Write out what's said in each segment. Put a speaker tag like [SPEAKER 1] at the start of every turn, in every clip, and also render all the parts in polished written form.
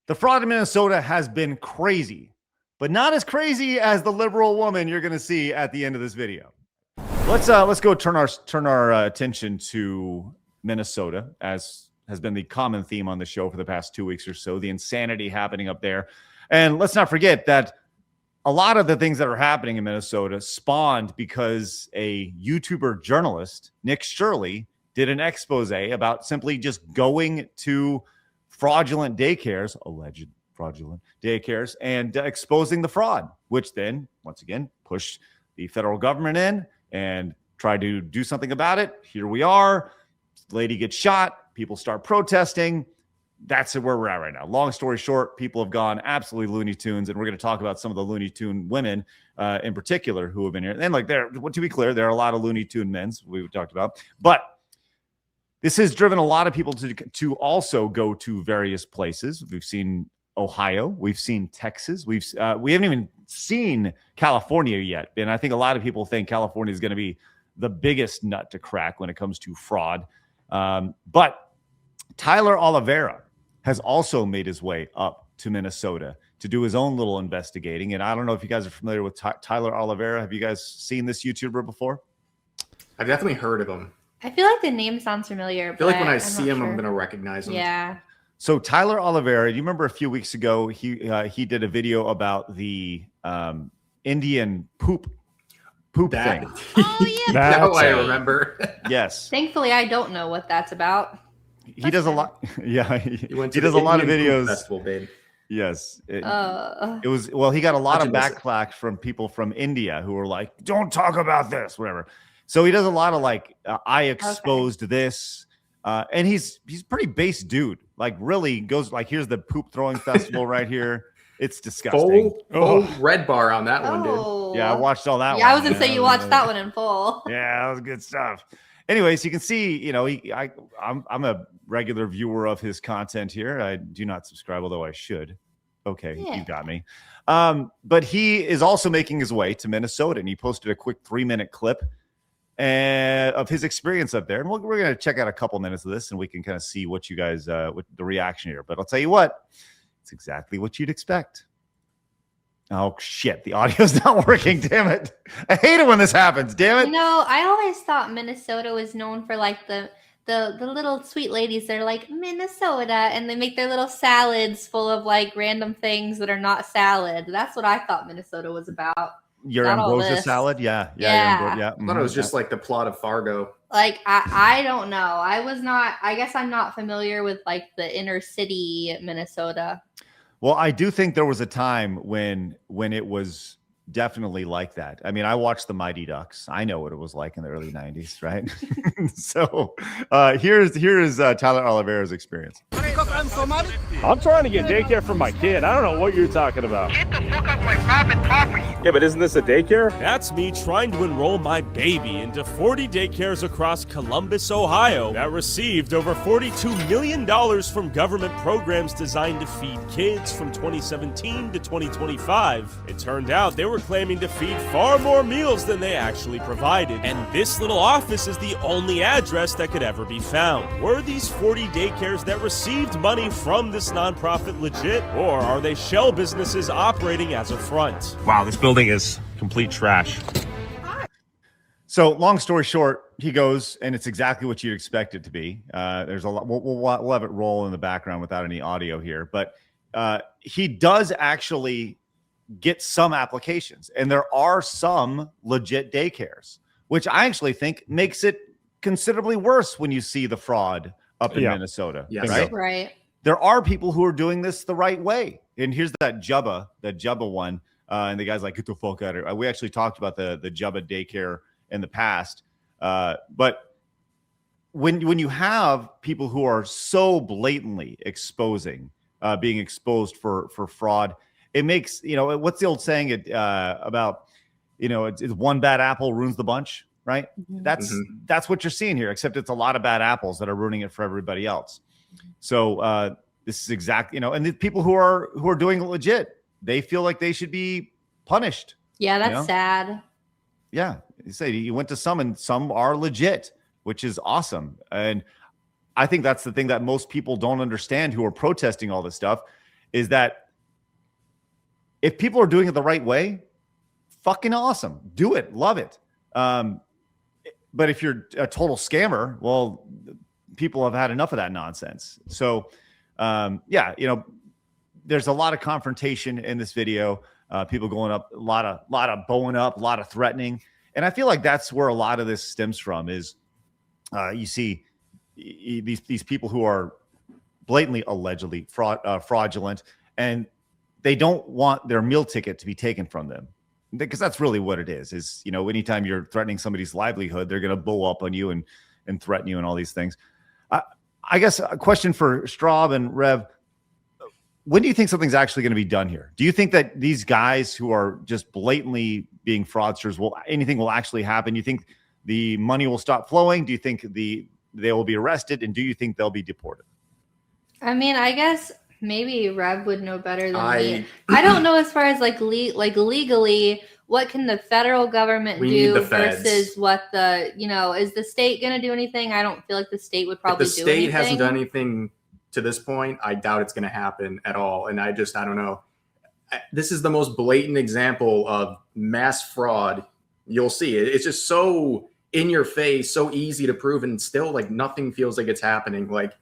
[SPEAKER 1] The fraud in Minnesota has been crazy, but not as crazy as the liberal woman you're going to see at the end of this video. Let's go turn our attention to Minnesota, as has been the common theme on the show for the past 2 weeks or so, the insanity happening up there. And let's not forget that a lot of the things that are happening in Minnesota spawned because a YouTuber journalist, Nick Shirley, did an expose about simply just going to fraudulent daycares, alleged fraudulent daycares, and exposing the fraud, which then, once again, pushed the federal government in and tried to do something about it. Here we are. Lady gets shot. People start protesting. That's where we're at right now. Long story short, people have gone absolutely Looney Tunes, and we're going to talk about some of the Looney Tune women in particular who have been here. And like, to be clear, there are a lot of Looney Tune men's we talked about, but this has driven a lot of people to also go to various places. We've seen Ohio, we've seen Texas, we haven't even seen California yet, and I think a lot of people think California is going to be the biggest nut to crack when it comes to fraud. But Tyler Oliveira has also made his way up to Minnesota to do his own little investigating. And I don't know if you guys are familiar with Tyler Oliveira. Have you guys seen this YouTuber before?
[SPEAKER 2] I've definitely heard of him.
[SPEAKER 3] I feel like the name sounds familiar.
[SPEAKER 2] I feel like when I see him, I'm going to recognize him.
[SPEAKER 3] Yeah.
[SPEAKER 1] So Tyler Oliveira, you remember a few weeks ago, he did a video about the Indian poop thing.
[SPEAKER 3] Oh, yeah.
[SPEAKER 2] Now I remember.
[SPEAKER 1] Yes.
[SPEAKER 3] Thankfully, I don't know what that's about.
[SPEAKER 1] He does a lot. Yeah. He does a
[SPEAKER 2] Indian
[SPEAKER 1] lot of videos.
[SPEAKER 2] Festival, babe.
[SPEAKER 1] Yes. It was, well, he got a lot of backlash from people from India who were like, don't talk about this, whatever. So he does a lot of like, I exposed this. And he's pretty base dude. Like really goes like, here's the poop throwing festival right here. It's disgusting.
[SPEAKER 2] Full red bar on that one, dude.
[SPEAKER 1] Yeah, I watched all that one.
[SPEAKER 3] Yeah, I was going to say you watched that one in full.
[SPEAKER 1] Yeah, that was good stuff. Anyways, you can see, you know, I'm a regular viewer of his content here. I do not subscribe, although I should. Okay, yeah. You got me. But he is also making his way to Minnesota, and he posted a quick 3-minute clip of his experience up there. And we're going to check out a couple minutes of this, and we can kind of see what you guys, what the reaction here. But I'll tell you what, it's exactly what you'd expect. Oh, shit. The audio's not working. Damn it. I hate it when this happens. Damn it.
[SPEAKER 3] You know, I always thought Minnesota was known for like the little sweet ladies. They're like Minnesota, and they make their little salads full of like random things that are not salad. That's what I thought Minnesota was about.
[SPEAKER 1] Your ambrosia salad? Yeah.
[SPEAKER 2] I thought it was just like the plot of Fargo.
[SPEAKER 3] Like, I don't know. I guess I'm not familiar with like the inner city Minnesota.
[SPEAKER 1] Well, I do think there was a time when it was definitely like that. I mean, I watched the Mighty Ducks. I know what it was like in the early 90s, right? So here's Tyler Oliveira's experience.
[SPEAKER 4] I'm trying to get daycare for my kid. I don't know what you're talking about.
[SPEAKER 5] Get the fuck off my private property.
[SPEAKER 4] Yeah, but isn't this a daycare?
[SPEAKER 6] That's me trying to enroll my baby into 40 daycares across Columbus, Ohio that received over $42 million from government programs designed to feed kids from 2017 to 2025. It turned out they were claiming to feed far more meals than they actually provided. And this little office is the only address that could ever be found. Were these 40 daycares that received money from this nonprofit legit, or are they shell businesses operating as a front?
[SPEAKER 4] Wow, this building is complete trash.
[SPEAKER 1] So long story short, he goes, and it's exactly what you'd expect it to be. There's a lot. We'll have it roll in the background without any audio here, but he does actually get some applications, and there are some legit daycares, which I actually think makes it considerably worse when you see the fraud up in Minnesota.
[SPEAKER 2] Yes.
[SPEAKER 3] Right.
[SPEAKER 1] There are people who are doing this the right way. And here's that Jubba one. And the guy's like, get the fuck out of here. We actually talked about the Jubba daycare in the past. But when you have people who are so blatantly being exposed for fraud, it makes, you know, what's the old saying about, you know, it's one bad apple ruins the bunch, right? Mm-hmm. That's what you're seeing here, except it's a lot of bad apples that are ruining it for everybody else. So this is exactly, you know, and the people who are doing it legit, they feel like they should be punished.
[SPEAKER 3] Yeah, that's sad.
[SPEAKER 1] Yeah, you say you went to some, and some are legit, which is awesome. And I think that's the thing that most people don't understand who are protesting all this stuff is that if people are doing it the right way, fucking awesome. Do it. Love it. But if you're a total scammer, well, people have had enough of that nonsense. So, yeah, you know, there's a lot of confrontation in this video. People going up, a lot of bowing up, a lot of threatening. And I feel like that's where a lot of this stems from is you see these people who are blatantly, allegedly fraudulent, and they don't want their meal ticket to be taken from them. Because that's really what it is, you know, anytime you're threatening somebody's livelihood, they're going to blow up on you and threaten you and all these things. I guess a question for Straub and Rev, when do you think something's actually going to be done here? Do you think that these guys who are just blatantly being fraudsters, anything will actually happen? You think the money will stop flowing? Do you think they will be arrested? And do you think they'll be deported?
[SPEAKER 3] I mean, I guess maybe Rev would know better than me. I don't know as far as legally, what can the federal government do versus what the, you know, is the state going to do anything? I don't feel like the state would probably do anything.
[SPEAKER 2] If the state hasn't done anything to this point, I doubt it's going to happen at all. And I don't know. This is the most blatant example of mass fraud you'll see. It's just so in your face, so easy to prove, and still like nothing feels like it's happening. Like,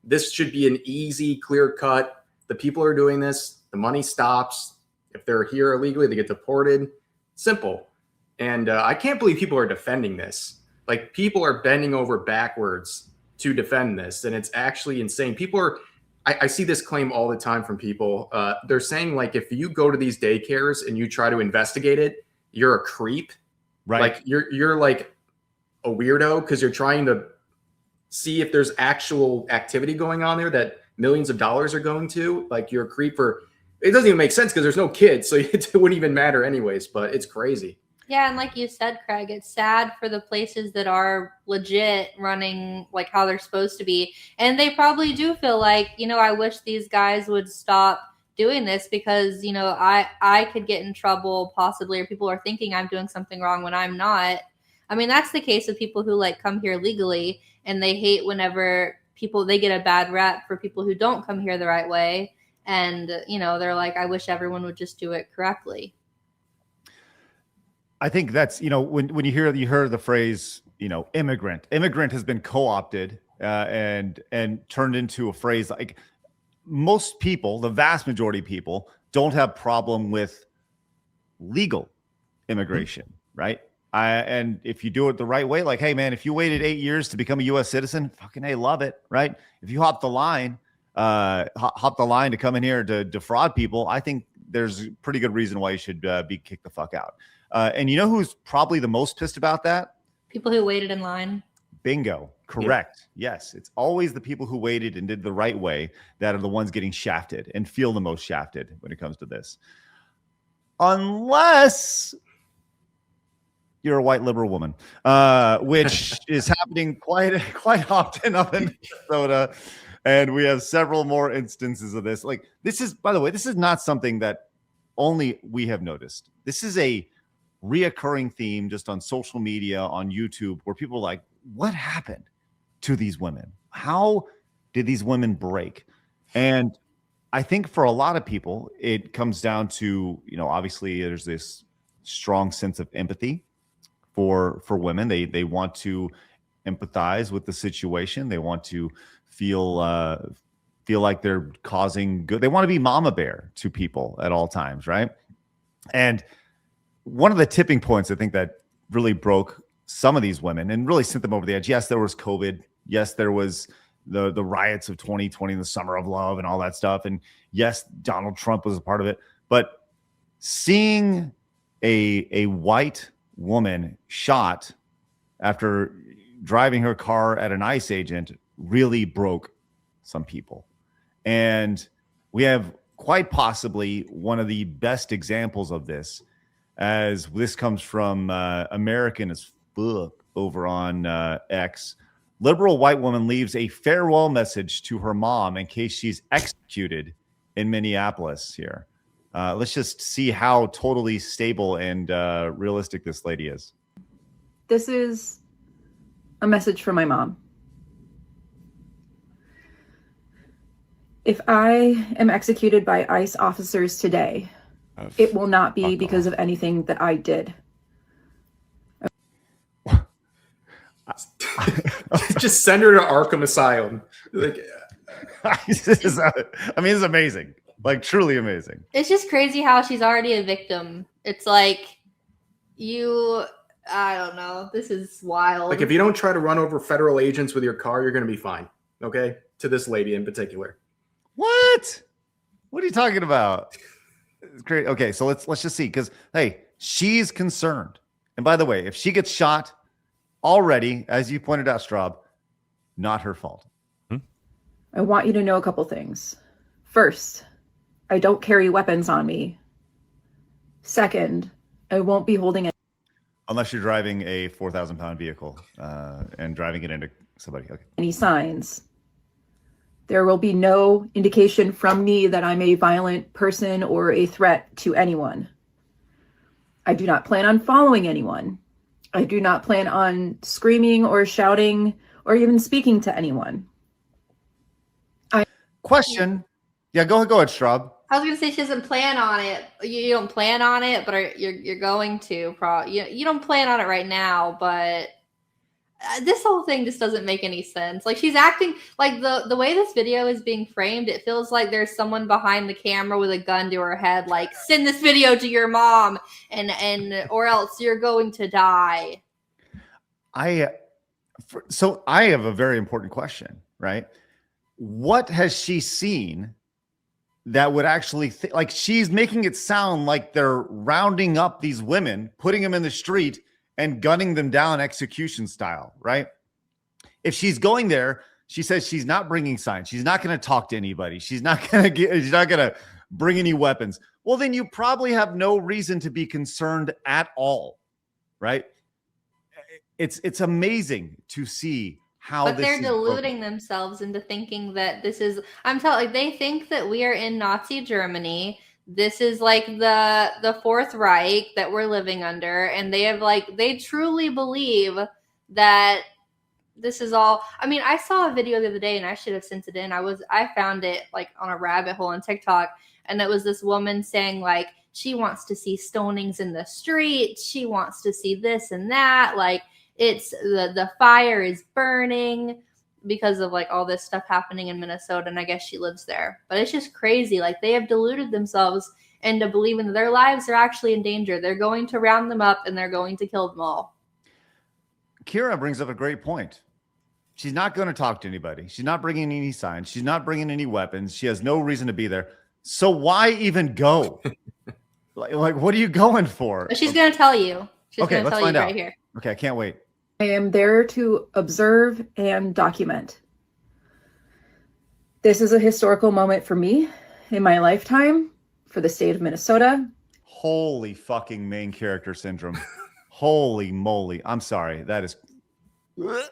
[SPEAKER 2] this should be an easy, clear cut. The people are doing this. The money stops. If they're here illegally, they get deported. Simple. And I can't believe people are defending this. Like, people are bending over backwards to defend this. And it's actually insane. People are, I see this claim all the time from people. They're saying, like, if you go to these daycares and you try to investigate it, you're a creep.
[SPEAKER 1] Right.
[SPEAKER 2] Like, you're like a weirdo because you're trying to see if there's actual activity going on there that millions of dollars are going to. Like, you're a creep for, it doesn't even make sense because there's no kids, so it wouldn't even matter anyways, but it's crazy.
[SPEAKER 3] Yeah, and like you said, Craig, it's sad for the places that are legit running like how they're supposed to be. And they probably do feel like, you know, I wish these guys would stop doing this because, you know, I could get in trouble possibly, or people are thinking I'm doing something wrong when I'm not. I mean, that's the case of people who like come here legally, and they hate whenever they get a bad rep for people who don't come here the right way. And, you know, they're like, I wish everyone would just do it correctly.
[SPEAKER 1] I think that's, you know, when you hear the phrase, you know, immigrant has been co-opted and turned into a phrase. Like, most people, the vast majority of people, don't have problem with legal immigration, right? And if you do it the right way, like, hey, man, if you waited 8 years to become a U.S. citizen, fucking hey, love it, right? If you hop the line to come in here to defraud people, I think there's a pretty good reason why you should be kicked the fuck out. And you know who's probably the most pissed about that?
[SPEAKER 3] People who waited in line.
[SPEAKER 1] Bingo. Correct. Yeah. Yes. It's always the people who waited and did the right way that are the ones getting shafted and feel the most shafted when it comes to this. Unless you're a white liberal woman, which is happening quite often up in Minnesota. And we have several more instances of this. Like, this is, by the way, this is not something that only we have noticed. This is a reoccurring theme just on social media, on YouTube, where people are like, what happened to these women? How did these women break? And I think for a lot of people, it comes down to, you know, obviously there's this strong sense of empathy for women. They want to empathize with the situation. They want to feel like they're causing good. They want to be mama bear to people at all times, right? And one of the tipping points, I think, that really broke some of these women and really sent them over the edge. Yes, there was COVID. Yes, there was the riots of 2020, the summer of love and all that stuff. And yes, Donald Trump was a part of it. But seeing a white woman shot after driving her car at an ICE agent really broke some people. And we have quite possibly one of the best examples of this, as this comes from American as fuck over on X. Liberal white woman leaves a farewell message to her mom in case she's executed in Minneapolis here. Let's just see how totally stable and realistic this lady is.
[SPEAKER 7] This is a message from my mom. If I am executed by ICE officers today, it will not be because of anything that I did.
[SPEAKER 2] Just send her to Arkham Asylum. Like,
[SPEAKER 1] This is amazing. Like, truly amazing.
[SPEAKER 3] It's just crazy how she's already a victim. It's like I don't know. This is wild.
[SPEAKER 2] like if you don't try to run over federal agents with your car, you're going to be fine. Okay, to this lady in particular.
[SPEAKER 1] What? What are you talking about? It's great. Okay, so let's just see, because hey, she's concerned. And by the way, if she gets shot already, as you pointed out, Straub, not her fault.
[SPEAKER 7] I want you to know a couple things. First, I don't carry weapons on me. Second, I won't be holding it.
[SPEAKER 1] Unless you're driving a 4,000-pound vehicle and driving it into somebody. Okay.
[SPEAKER 7] Any signs. There will be no indication from me that I'm a violent person or a threat to anyone. I do not plan on following anyone. I do not plan on screaming or shouting or even speaking to anyone.
[SPEAKER 1] Question. Yeah, go ahead, Straub.
[SPEAKER 3] I was gonna say she doesn't plan on it. You don't plan on it, but you're going to. You don't plan on it right now, but this whole thing just doesn't make any sense. Like, she's acting like the way this video is being framed. It feels like there's someone behind the camera with a gun to her head, like, send this video to your mom, and or else you're going to die.
[SPEAKER 1] So I have a very important question, right? What has she seen that would actually like, she's making it sound like they're rounding up these women, putting them in the street and gunning them down execution style, right? If she's going there, she says she's not bringing signs. She's not going to talk to anybody. She's not going to bring any weapons. Well, then you probably have no reason to be concerned at all, right? It's amazing to see how
[SPEAKER 3] but
[SPEAKER 1] this
[SPEAKER 3] they're
[SPEAKER 1] is
[SPEAKER 3] deluding
[SPEAKER 1] broken.
[SPEAKER 3] themselves into thinking that this is, I'm telling, like, they think that we are in Nazi Germany. This is like the Fourth Reich that we're living under, and they truly believe that this is all. I mean, I saw a video the other day, and I should have sent it in. I found it like on a rabbit hole on TikTok, and it was this woman saying, like, she wants to see stonings in the street, she wants to see this and that, like, it's the fire is burning because of like all this stuff happening in Minnesota, and I guess she lives there. But it's just crazy. Like, they have deluded themselves into believing that their lives are actually in danger. They're going to round them up and they're going to kill them all.
[SPEAKER 1] Kira brings up a great point. She's not going to talk to anybody. She's not bringing any signs. She's not bringing any weapons. She has no reason to be there. So why even go? like what are you going for?
[SPEAKER 3] But she's going to tell you. She's
[SPEAKER 1] Okay,
[SPEAKER 3] going to
[SPEAKER 1] let's
[SPEAKER 3] tell
[SPEAKER 1] find
[SPEAKER 3] you
[SPEAKER 1] out.
[SPEAKER 3] right here.
[SPEAKER 1] Okay, I can't wait.
[SPEAKER 7] I am there to observe and document. This is a historical moment for me in my lifetime, for the state of Minnesota.
[SPEAKER 1] Holy fucking main character syndrome. Holy moly. I'm sorry. That is.
[SPEAKER 3] This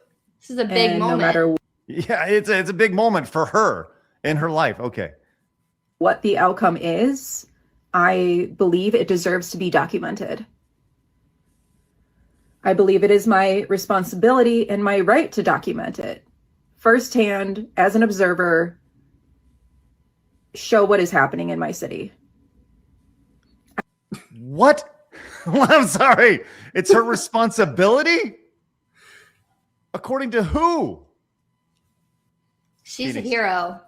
[SPEAKER 3] is a big
[SPEAKER 7] And
[SPEAKER 3] moment.
[SPEAKER 7] no matter
[SPEAKER 1] Yeah, it's a big moment for her in her life. Okay.
[SPEAKER 7] what the outcome is, I believe it deserves to be documented. I believe it is my responsibility and my right to document it firsthand as an observer, show what is happening in my city.
[SPEAKER 1] What? I'm sorry. It's her responsibility? According to who?
[SPEAKER 3] She's a
[SPEAKER 1] Phoenix.
[SPEAKER 3] hero.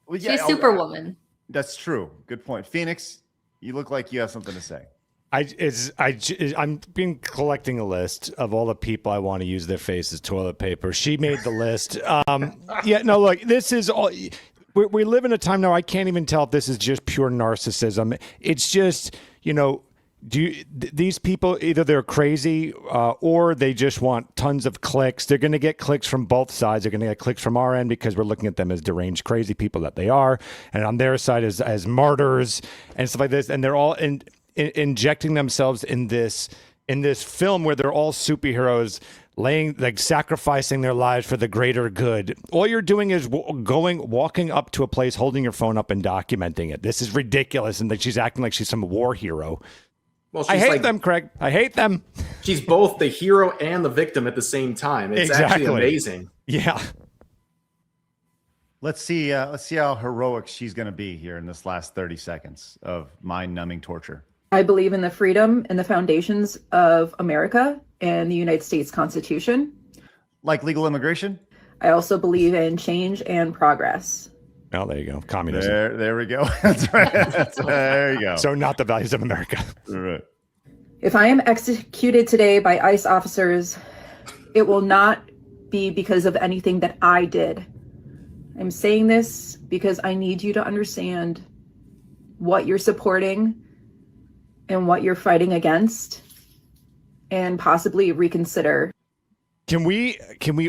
[SPEAKER 1] Well,
[SPEAKER 3] She's Superwoman.
[SPEAKER 1] That's true. Good point. Phoenix, you look like you have something to say.
[SPEAKER 4] I'm been collecting a list of all the people I want to use their face as toilet paper. She made the list. Yeah, no, look, this is all. We live in a time now. I can't even tell if this is just pure narcissism. It's just, these people, either they're crazy or they just want tons of clicks. They're going to get clicks from both sides. They're going to get clicks from our end because we're looking at them as deranged, crazy people that they are, and on their side as martyrs and stuff like this. And they're all injecting themselves in this film where they're all superheroes, sacrificing their lives for the greater good. All you're doing is walking up to a place, holding your phone up and documenting it. This is ridiculous. And she's acting like she's some war hero.
[SPEAKER 2] Well,
[SPEAKER 4] I hate them, Craig. I hate them.
[SPEAKER 2] She's both the hero and the victim at the same time. It's actually amazing.
[SPEAKER 4] Yeah.
[SPEAKER 1] Let's see how heroic she's going to be here in this last 30 seconds of mind-numbing torture.
[SPEAKER 7] I believe in the freedom and the foundations of America and the United States Constitution.
[SPEAKER 1] Like legal immigration?
[SPEAKER 7] I also believe in change and progress.
[SPEAKER 4] Oh, there you go. Communism.
[SPEAKER 1] There we go. That's right. There you go.
[SPEAKER 4] So not the values of America.
[SPEAKER 1] Right.
[SPEAKER 7] If I am executed today by ICE officers, it will not be because of anything that I did. I'm saying this because I need you to understand what you're supporting and what you're fighting against, and possibly reconsider.
[SPEAKER 4] Can we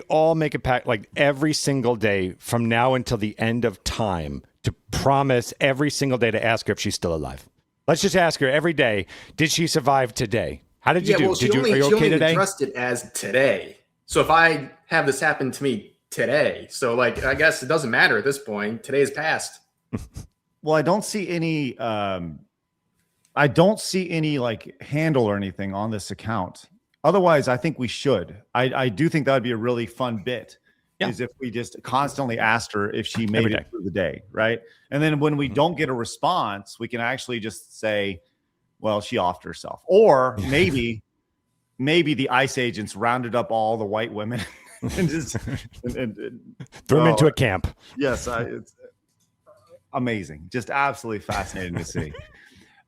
[SPEAKER 4] all make a pact, like every single day from now until the end of time, to promise every single day to ask her if she's still alive? Let's just ask her every day, did she survive today? How did you do?
[SPEAKER 2] Well,
[SPEAKER 4] Are you okay today?
[SPEAKER 2] Addressed it as today. So if I have this happen to me today, so like I guess it doesn't matter at this point. Today is past.
[SPEAKER 1] Well, I don't see any like handle or anything on this account. Otherwise, I think we should. I do think that would be a really fun bit, is if we just constantly asked her if she made it through the day, right? And then when we don't get a response, we can actually just say, well, she offed herself. Or maybe the ICE agents rounded up all the white women and just
[SPEAKER 4] threw them into a camp.
[SPEAKER 1] Yes, it's amazing. Just absolutely fascinating to see.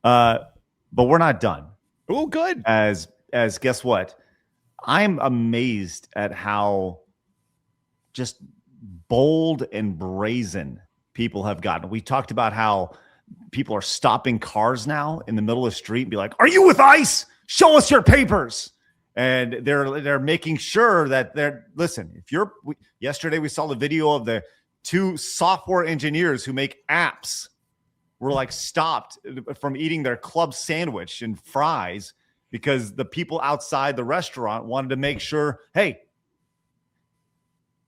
[SPEAKER 1] But we're not done.
[SPEAKER 4] Oh, good.
[SPEAKER 1] As guess what? I'm amazed at how just bold and brazen people have gotten. We talked about how people are stopping cars now in the middle of the street and be like, "Are you with ICE? Show us your papers." And they're making sure that listen, yesterday we saw the video of the 2 software engineers who make apps were like stopped from eating their club sandwich and fries because the people outside the restaurant wanted to make sure, hey,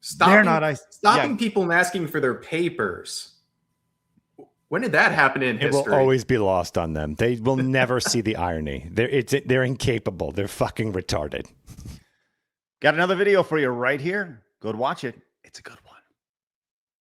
[SPEAKER 2] stopping people and asking for their papers. When did that happen in history?
[SPEAKER 4] It will always be lost on them. They will never see the irony. They're incapable. They're fucking retarded.
[SPEAKER 1] Got another video for you right here. Go to watch it. It's a good one.